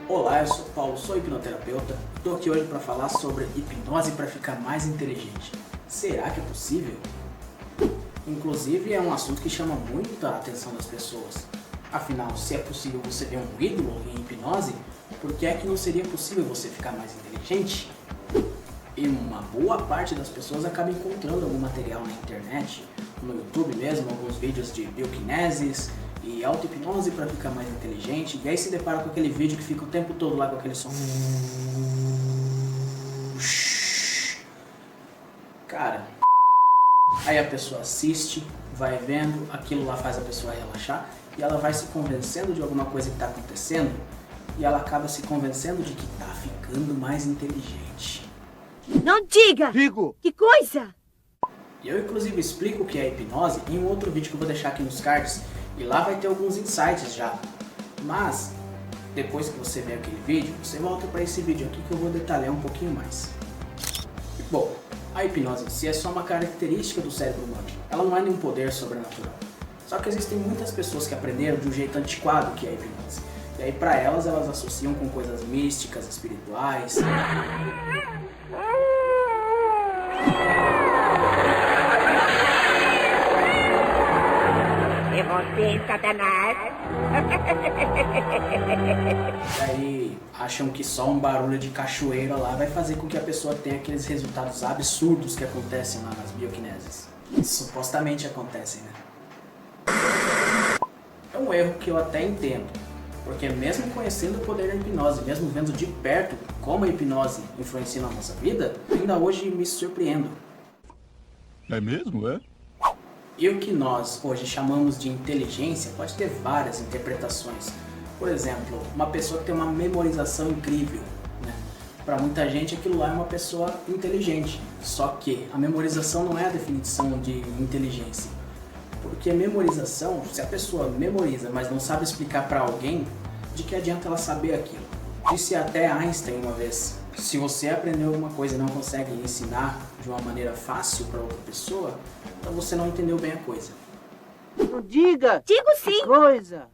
Olá, eu sou o Paulo, sou hipnoterapeuta. Estou aqui hoje para falar sobre hipnose para ficar mais inteligente. Será que é possível? Inclusive é um assunto que chama muito a atenção das pessoas. Afinal, se é possível você ver um ídolo em hipnose, por que é que não seria possível você ficar mais inteligente? E uma boa parte das pessoas acaba encontrando algum material na internet, no YouTube mesmo, alguns vídeos de bioquinesis e auto-hipnose para ficar mais inteligente, e aí se depara com aquele vídeo que fica o tempo todo lá com aquele som. Cara, aí a pessoa assiste, vai vendo, aquilo lá faz a pessoa relaxar e ela vai se convencendo de alguma coisa que está acontecendo e ela acaba se convencendo de que está ficando mais inteligente. Não diga! Digo! Que coisa! Eu inclusive explico o que é hipnose em um outro vídeo que eu vou deixar aqui nos cards e lá vai ter alguns insights já. Mas depois que você ver aquele vídeo, você volta para esse vídeo aqui que eu vou detalhar um pouquinho mais. Bom, a hipnose em si é só uma característica do cérebro humano. Ela não é nenhum poder sobrenatural. Só que existem muitas pessoas que aprenderam de um jeito antiquado que é a hipnose. E aí para elas associam com coisas místicas, espirituais. É você, Satanás! E aí acham que só um barulho de cachoeira lá vai fazer com que a pessoa tenha aqueles resultados absurdos que acontecem lá nas bioquineses. Supostamente acontecem, né? É um erro que eu até entendo, porque mesmo conhecendo o poder da hipnose, mesmo vendo de perto como a hipnose influencia na nossa vida, ainda hoje me surpreendo. É mesmo, é? E o que nós hoje chamamos de inteligência pode ter várias interpretações. Por exemplo, uma pessoa que tem uma memorização incrível, né? Para muita gente aquilo lá é uma pessoa inteligente. Só que a memorização não é a definição de inteligência. Porque memorização, se a pessoa memoriza, mas não sabe explicar para alguém, de que adianta ela saber aquilo? Disse até Einstein uma vez, se você aprendeu alguma coisa e não consegue ensinar de uma maneira fácil para outra pessoa, então você não entendeu bem a coisa. Não diga! Digo sim! Coisa!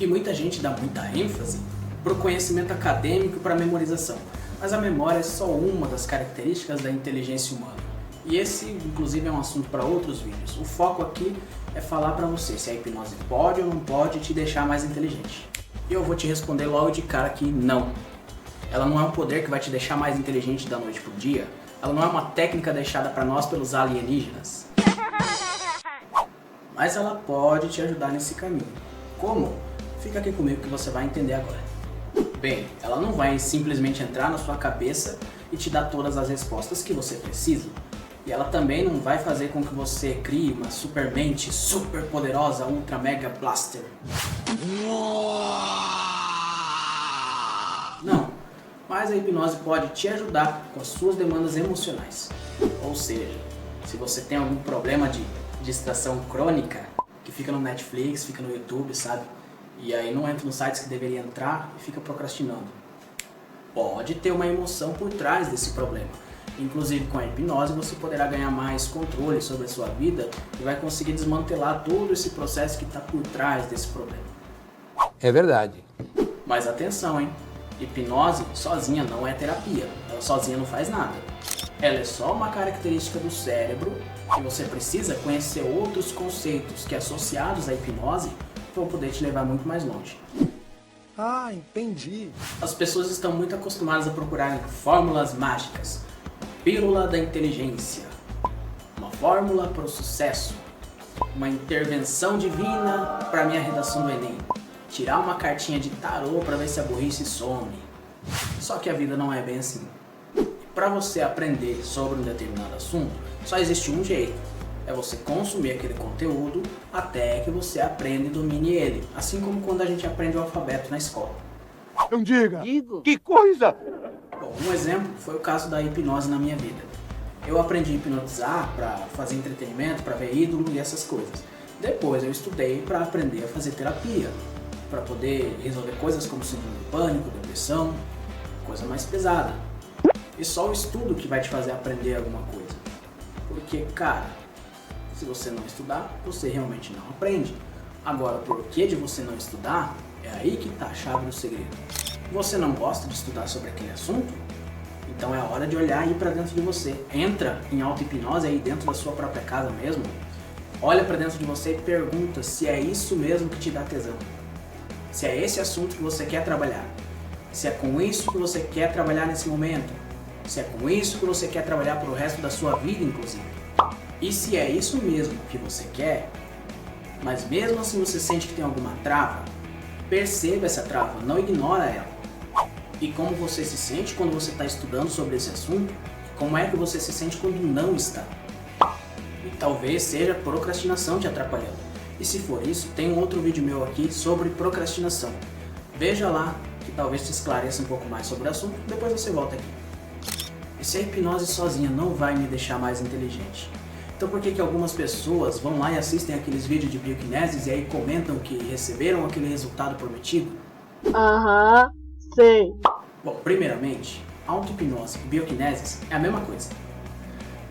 E muita gente dá muita ênfase para o conhecimento acadêmico e para a memorização, mas a memória é só uma das características da inteligência humana. E esse, inclusive, é um assunto para outros vídeos. O foco aqui é falar para você se a hipnose pode ou não pode te deixar mais inteligente. E eu vou te responder logo de cara que não. Ela não é um poder que vai te deixar mais inteligente da noite pro dia. Ela não é uma técnica deixada para nós pelos alienígenas. Mas ela pode te ajudar nesse caminho. Como? Fica aqui comigo que você vai entender agora. Bem, ela não vai simplesmente entrar na sua cabeça e te dar todas as respostas que você precisa. E ela também não vai fazer com que você crie uma super mente, super poderosa, ultra mega blaster. Não, mas a hipnose pode te ajudar com as suas demandas emocionais. Ou seja, se você tem algum problema de distração crônica, que fica no Netflix, fica no YouTube, sabe? E aí não entra nos sites que deveria entrar e fica procrastinando. Pode ter uma emoção por trás desse problema. Inclusive com a hipnose você poderá ganhar mais controle sobre a sua vida e vai conseguir desmantelar todo esse processo que está por trás desse problema. É verdade. Mas atenção, hein? Hipnose sozinha não é terapia. Ela sozinha não faz nada. Ela é só uma característica do cérebro e você precisa conhecer outros conceitos que associados à hipnose vão poder te levar muito mais longe. Ah, entendi. As pessoas estão muito acostumadas a procurar fórmulas mágicas. Pílula da inteligência, uma fórmula para o sucesso, uma intervenção divina para minha redação do Enem, tirar uma cartinha de tarô para ver se a burrice some. Só que a vida não é bem assim. Para você aprender sobre um determinado assunto, só existe um jeito. É você consumir aquele conteúdo até que você aprenda e domine ele. Assim como quando a gente aprende o alfabeto na escola. Não diga! Digo! Que coisa! Bom, um exemplo foi o caso da hipnose na minha vida. Eu aprendi a hipnotizar para fazer entretenimento, para ver ídolo e essas coisas. Depois eu estudei para aprender a fazer terapia, para poder resolver coisas como síndrome de pânico, depressão, coisa mais pesada. E só o estudo que vai te fazer aprender alguma coisa. Porque, cara, Se você não estudar, você realmente não aprende. Agora, por que de você não estudar? É aí que está a chave do segredo. Você não gosta de estudar sobre aquele assunto? Então é hora de olhar aí para dentro de você. Entra em auto-hipnose aí dentro da sua própria casa mesmo. Olha para dentro de você e pergunta se é isso mesmo que te dá tesão. Se é esse assunto que você quer trabalhar. Se é com isso que você quer trabalhar nesse momento. Se é com isso que você quer trabalhar pro resto da sua vida, inclusive. E se é isso mesmo que você quer, mas mesmo assim você sente que tem alguma trava, perceba essa trava, não ignora ela. E como você se sente quando você está estudando sobre esse assunto, e como é que você se sente quando não está. E talvez seja procrastinação te atrapalhando. E se for isso, tem um outro vídeo meu aqui sobre procrastinação. Veja lá, que talvez te esclareça um pouco mais sobre o assunto, depois você volta aqui. E se a hipnose sozinha não vai me deixar mais inteligente? Então por que algumas pessoas vão lá e assistem aqueles vídeos de bioquineses e aí comentam que receberam aquele resultado prometido? Aham, sei. Bom, primeiramente, auto-hipnose e bioquineses é a mesma coisa.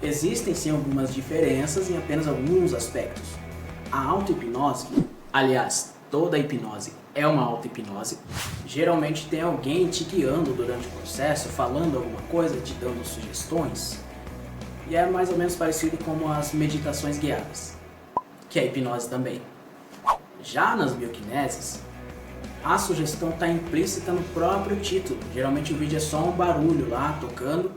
Existem sim algumas diferenças em apenas alguns aspectos. A auto-hipnose, aliás, toda hipnose é uma auto-hipnose. Geralmente tem alguém te guiando durante o processo, falando alguma coisa, te dando sugestões. E é mais ou menos parecido com as meditações guiadas, que é a hipnose também. Já nas bioquineses, a sugestão está implícita no próprio título. Geralmente o vídeo é só um barulho lá, tocando.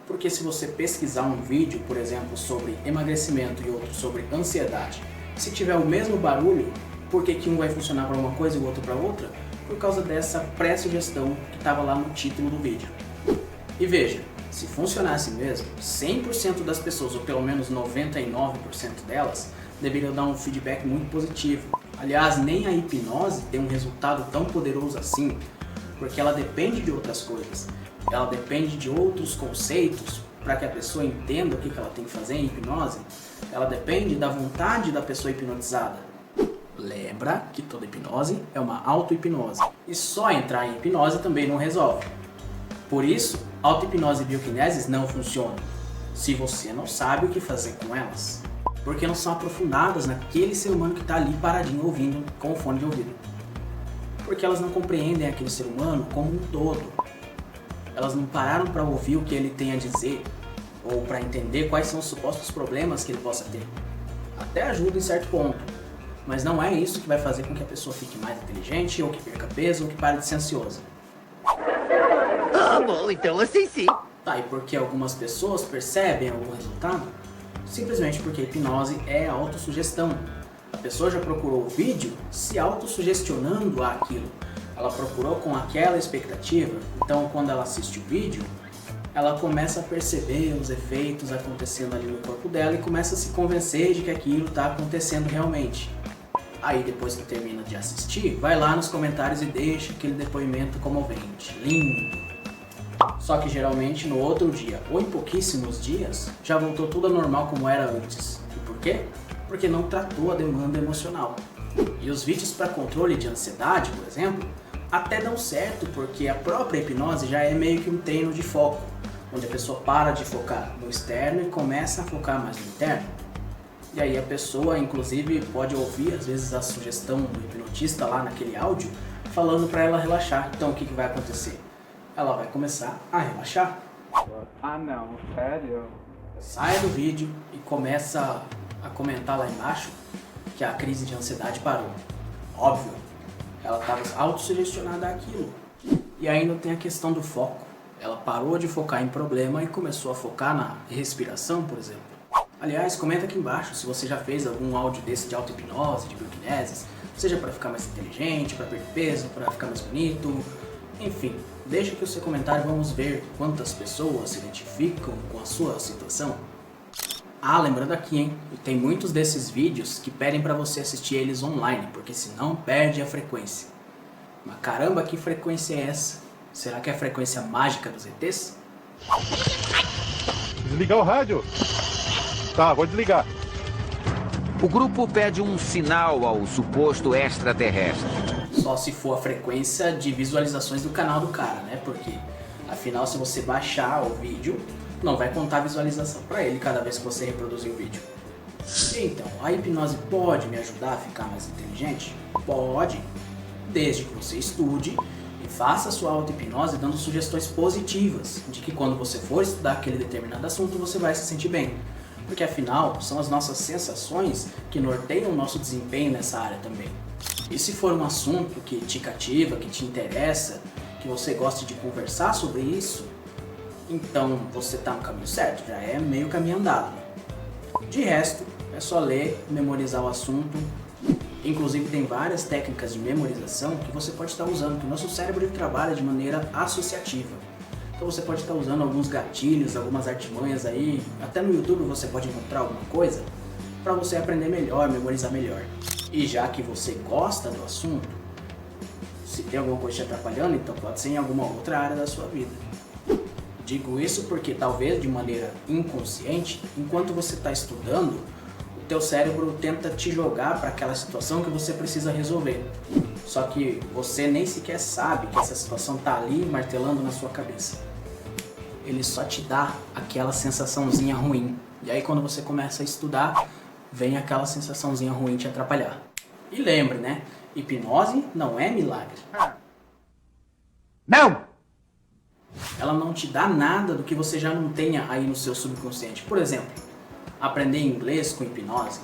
Porque se você pesquisar um vídeo, por exemplo, sobre emagrecimento e outro sobre ansiedade, se tiver o mesmo barulho, por que um vai funcionar para uma coisa e o outro para outra? Por causa dessa pré-sugestão que estava lá no título do vídeo. E veja, se funcionasse mesmo, 100% das pessoas, ou pelo menos 99% delas, deveriam dar um feedback muito positivo. Aliás, nem a hipnose tem um resultado tão poderoso assim, porque ela depende de outras coisas. Ela depende de outros conceitos para que a pessoa entenda o que ela tem que fazer em hipnose. Ela depende da vontade da pessoa hipnotizada. Lembra que toda hipnose é uma auto-hipnose. E só entrar em hipnose também não resolve. Por isso, auto-hipnose e bioquineses não funcionam se você não sabe o que fazer com elas. Porque não são aprofundadas naquele ser humano que está ali paradinho ouvindo com o fone de ouvido. Porque elas não compreendem aquele ser humano como um todo. Elas não pararam para ouvir o que ele tem a dizer ou para entender quais são os supostos problemas que ele possa ter. Até ajuda em certo ponto. Mas não é isso que vai fazer com que a pessoa fique mais inteligente, ou que perca peso, ou que pare de ser ansiosa. Ah, bom, então assim sim. Tá, e por que algumas pessoas percebem algum resultado? Simplesmente porque a hipnose é autossugestão. A pessoa já procurou o vídeo se autossugestionando àquilo. Ela procurou com aquela expectativa, então quando ela assiste o vídeo, ela começa a perceber os efeitos acontecendo ali no corpo dela e começa a se convencer de que aquilo está acontecendo realmente. Aí depois que termina de assistir, vai lá nos comentários e deixa aquele depoimento comovente, lindo. Só que geralmente no outro dia, ou em pouquíssimos dias, já voltou tudo ao normal como era antes. E por quê? Porque não tratou a demanda emocional. E os vídeos para controle de ansiedade, por exemplo, até dão certo, porque a própria hipnose já é meio que um treino de foco, onde a pessoa para de focar no externo e começa a focar mais no interno. E aí a pessoa, inclusive, pode ouvir, às vezes, a sugestão do hipnotista lá naquele áudio, falando para ela relaxar. Então o que vai acontecer? Ela vai começar a relaxar. Ah não, sério? Sai do vídeo e começa a comentar lá embaixo que a crise de ansiedade parou. Óbvio, ela estava autossugestionada àquilo. E ainda tem a questão do foco. Ela parou de focar em problema e começou a focar na respiração, por exemplo. Aliás, comenta aqui embaixo se você já fez algum áudio desse de auto-hipnose, de bioquineses, seja para ficar mais inteligente, para perder peso, para ficar mais bonito, enfim, deixa aqui o seu comentário, vamos ver quantas pessoas se identificam com a sua situação. Ah, lembrando aqui, hein, tem muitos desses vídeos que pedem para você assistir eles online, porque senão perde a frequência. Mas caramba, que frequência é essa? Será que é a frequência mágica dos ETs? Desligar o rádio. Tá, vou desligar. O grupo pede um sinal ao suposto extraterrestre. Só se for a frequência de visualizações do canal do cara, né? Porque, afinal, se você baixar o vídeo, não vai contar visualização para ele cada vez que você reproduzir o vídeo. Então, a hipnose pode me ajudar a ficar mais inteligente? Pode, desde que você estude e faça a sua auto-hipnose dando sugestões positivas de que quando você for estudar aquele determinado assunto você vai se sentir bem. Porque afinal, são as nossas sensações que norteiam o nosso desempenho nessa área também. E se for um assunto que te cativa, que te interessa, que você gosta de conversar sobre isso, então você está no caminho certo, já é meio caminho andado. De resto, é só ler, memorizar o assunto. Inclusive tem várias técnicas de memorização que você pode estar usando, que o nosso cérebro trabalha de maneira associativa. Então você pode estar usando alguns gatilhos, algumas artimanhas aí, até no YouTube você pode encontrar alguma coisa para você aprender melhor, memorizar melhor. E já que você gosta do assunto, se tem alguma coisa te atrapalhando, então pode ser em alguma outra área da sua vida. Digo isso porque talvez de maneira inconsciente, enquanto você está estudando, o teu cérebro tenta te jogar para aquela situação que você precisa resolver. Só que você nem sequer sabe que essa situação está ali martelando na sua cabeça. Ele só te dá aquela sensaçãozinha ruim. E aí quando você começa a estudar, vem aquela sensaçãozinha ruim te atrapalhar. E lembre, né? Hipnose não é milagre. Não! Ela não te dá nada do que você já não tenha aí no seu subconsciente. Por exemplo, aprender inglês com hipnose.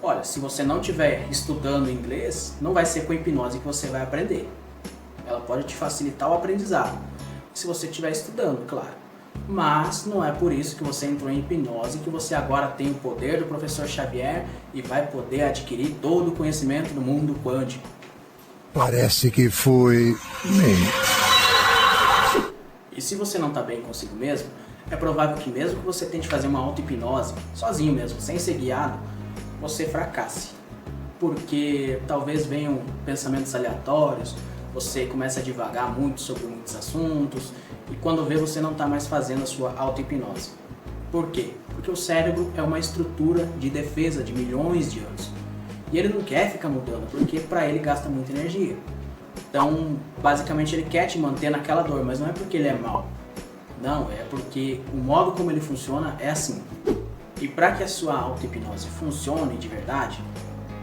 Olha, se você não estiver estudando inglês, não vai ser com hipnose que você vai aprender. Ela pode te facilitar o aprendizado, se você estiver estudando, claro. Mas não é por isso que você entrou em hipnose que você agora tem o poder do professor Xavier e vai poder adquirir todo o conhecimento do mundo quântico. Parece que foi E se você não está bem consigo mesmo, é provável que mesmo que você tente fazer uma auto-hipnose, sozinho mesmo, sem ser guiado, você fracasse. Porque talvez venham pensamentos aleatórios, você começa a divagar muito sobre muitos assuntos, e quando vê você não está mais fazendo a sua auto-hipnose. Por quê? Porque o cérebro é uma estrutura de defesa de milhões de anos. E ele não quer ficar mudando, porque para ele gasta muita energia. Então, basicamente ele quer te manter naquela dor, mas não é porque ele é mau. Não, é porque o modo como ele funciona é assim. E para que a sua auto-hipnose funcione de verdade,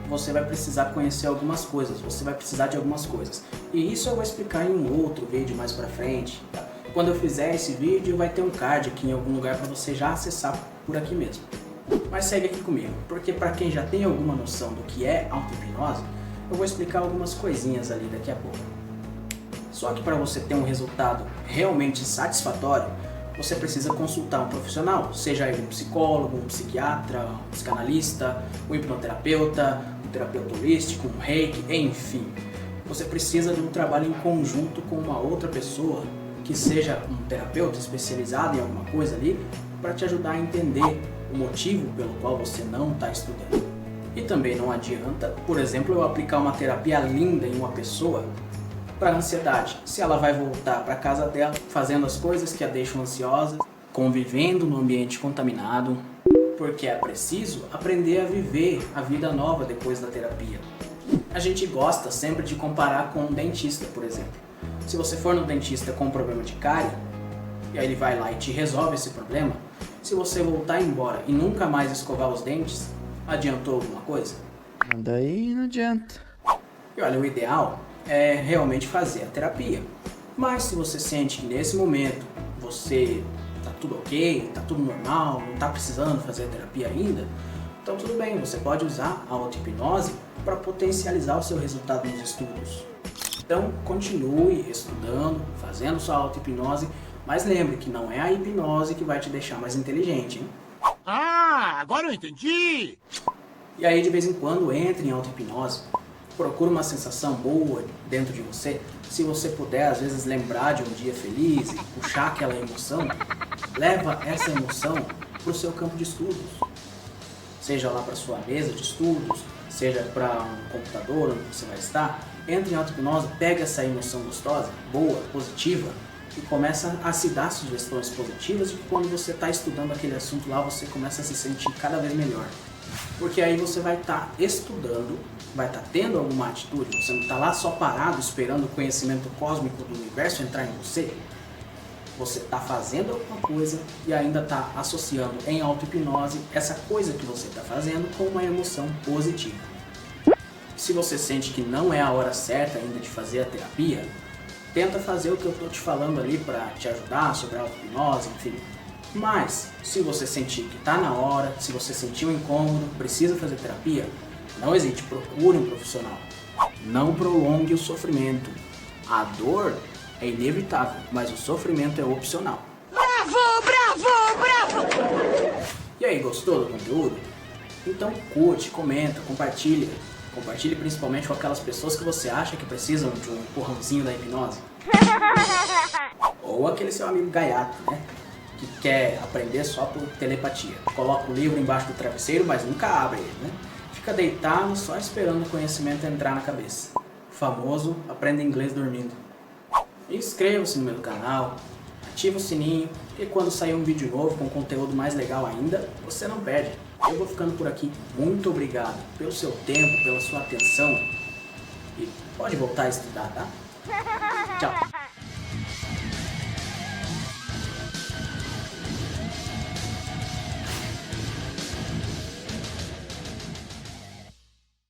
você vai precisar conhecer algumas coisas, você vai precisar de algumas coisas. E isso eu vou explicar em um outro vídeo mais pra frente. Tá? Quando eu fizer esse vídeo, vai ter um card aqui em algum lugar para você já acessar por aqui mesmo. Mas segue aqui comigo, porque para quem já tem alguma noção do que é auto-hipnose, eu vou explicar algumas coisinhas ali daqui a pouco. Só que para você ter um resultado realmente satisfatório, você precisa consultar um profissional, seja ele um psicólogo, um psiquiatra, um psicanalista, um hipnoterapeuta, um terapeuta holístico, um reiki, enfim. Você precisa de um trabalho em conjunto com uma outra pessoa, que seja um terapeuta especializado em alguma coisa ali, para te ajudar a entender o motivo pelo qual você não está estudando. E também não adianta, por exemplo, eu aplicar uma terapia linda em uma pessoa para ansiedade, se ela vai voltar para casa dela fazendo as coisas que a deixam ansiosa, convivendo no ambiente contaminado, porque é preciso aprender a viver a vida nova depois da terapia. A gente gosta sempre de comparar com um dentista, por exemplo. Se você for no dentista com um problema de cárie, e aí ele vai lá e te resolve esse problema, se você voltar embora e nunca mais escovar os dentes, adiantou alguma coisa? Daí não adianta. E olha, o ideal é realmente fazer a terapia. Mas se você sente que nesse momento você tá tudo ok, tá tudo normal, não tá precisando fazer a terapia ainda, então tudo bem, você pode usar a auto-hipnose para potencializar o seu resultado nos estudos. Então continue estudando, fazendo sua auto-hipnose, mas lembre que não é a hipnose que vai te deixar mais inteligente, hein? Ah, agora eu entendi! E aí de vez em quando entre em auto-hipnose, procura uma sensação boa dentro de você. Se você puder, às vezes, lembrar de um dia feliz e puxar aquela emoção, leva essa emoção para o seu campo de estudos. Seja lá para sua mesa de estudos, seja para um computador onde você vai estar, entre em auto-hipnose, pega essa emoção gostosa, boa, positiva, e começa a se dar sugestões positivas de que quando você está estudando aquele assunto lá, você começa a se sentir cada vez melhor. Porque aí você vai estar estudando, vai estar tendo alguma atitude, você não está lá só parado esperando o conhecimento cósmico do universo entrar em você. você está fazendo alguma coisa e ainda está associando em auto-hipnose essa coisa que você está fazendo com uma emoção positiva. Se você sente que não é a hora certa ainda de fazer a terapia, tenta fazer o que eu estou te falando ali para te ajudar sobre a auto-hipnose, enfim. Mas, se você sentir que está na hora, se você sentir um incômodo, precisa fazer terapia, não hesite, procure um profissional. Não prolongue o sofrimento. A dor é inevitável, mas o sofrimento é opcional. Bravo, bravo, bravo! E aí, gostou do conteúdo? Então curte, comenta, compartilha. Compartilhe principalmente com aquelas pessoas que você acha que precisam de um empurrãozinho da hipnose. Ou aquele seu amigo gaiato, né? Que quer aprender só por telepatia. Coloca o livro embaixo do travesseiro, mas nunca abre ele, né? Fica deitado só esperando o conhecimento entrar na cabeça. O famoso aprenda inglês dormindo. Inscreva-se no meu canal, ativa o sininho, e quando sair um vídeo novo com conteúdo mais legal ainda, você não perde. Eu vou ficando por aqui. Muito obrigado pelo seu tempo, pela sua atenção. E pode voltar a estudar, tá? Tchau!